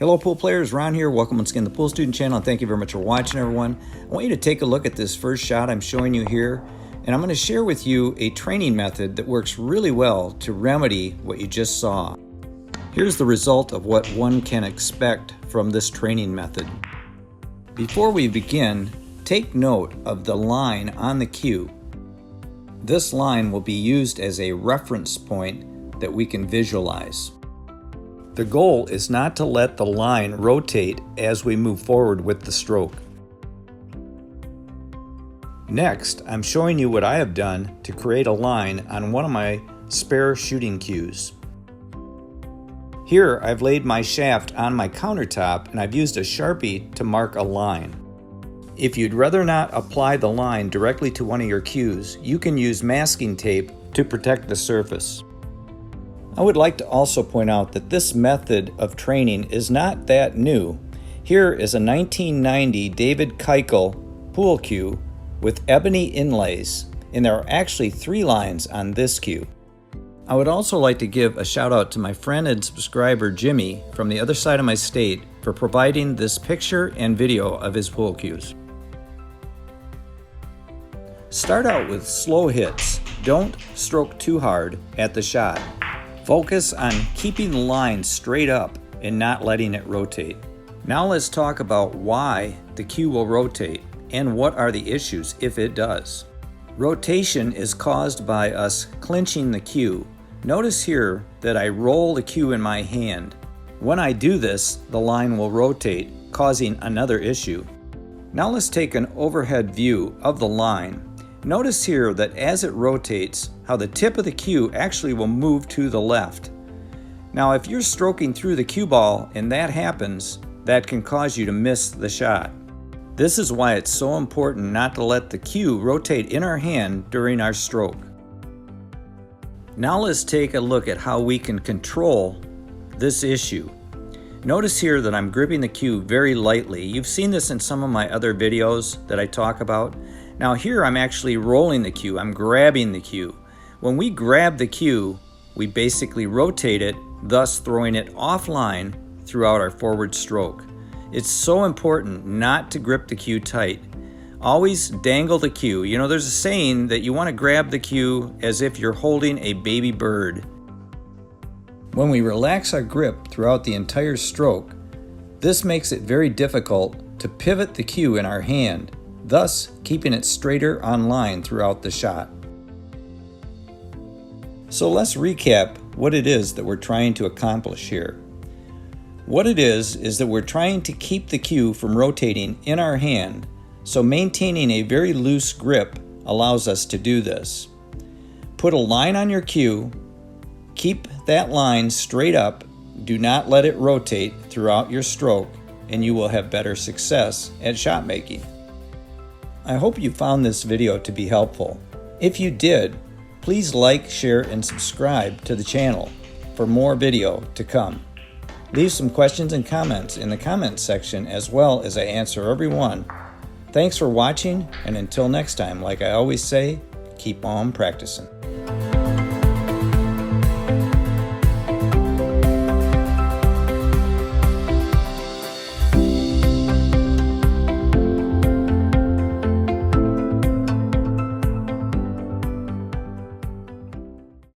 Hello pool players, Ron here. Welcome once again to the Pool Student channel, and thank you very much for watching, everyone. I want you to take a look at this first shot I'm showing you here, and I'm going to share with you a training method that works really well to remedy what you just saw. Here's the result of what one can expect from this training method. Before we begin, take note of the line on the cue. This line will be used as a reference point that we can visualize. The goal is not to let the line rotate as we move forward with the stroke. Next, I'm showing you what I have done to create a line on one of my spare shooting cues. Here, I've laid my shaft on my countertop and I've used a Sharpie to mark a line. If you'd rather not apply the line directly to one of your cues, you can use masking tape to protect the surface. I would like to also point out that this method of training is not that new. Here is a 1990 David Keuchel pool cue with ebony inlays, and there are actually 3 lines on this cue. I would also like to give a shout out to my friend and subscriber Jimmy from the other side of my state for providing this picture and video of his pool cues. Start out with slow hits. Don't stroke too hard at the shot. Focus on keeping the line straight up and not letting it rotate. Now let's talk about why the cue will rotate and what are the issues if it does. Rotation is caused by us clenching the cue. Notice here that I roll the cue in my hand. When I do this, the line will rotate, causing another issue. Now let's take an overhead view of the line. Notice here that as it rotates, how the tip of the cue actually will move to the left. Now if you're stroking through the cue ball and that happens, that can cause you to miss the shot. This is why it's so important not to let the cue rotate in our hand during our stroke. Now let's take a look at how we can control this issue. Notice here that I'm gripping the cue very lightly. You've seen this in some of my other videos that I talk about. Now here I'm actually rolling the cue, I'm grabbing the cue. When we grab the cue, we basically rotate it, thus throwing it offline throughout our forward stroke. It's so important not to grip the cue tight. Always dangle the cue. You know, there's a saying that you want to grab the cue as if you're holding a baby bird. When we relax our grip throughout the entire stroke, this makes it very difficult to pivot the cue in our hand, thus keeping it straighter on line throughout the shot. So let's recap what it is that we're trying to accomplish here. What it is that we're trying to keep the cue from rotating in our hand, so maintaining a very loose grip allows us to do this. Put a line on your cue, keep that line straight up, do not let it rotate throughout your stroke, and you will have better success at shot making. I hope you found this video to be helpful. If you did, please like, share, and subscribe to the channel for more video to come. Leave some questions and comments in the comments section as well as I answer every one. Thanks for watching, and until next time, like I always say, keep on practicing.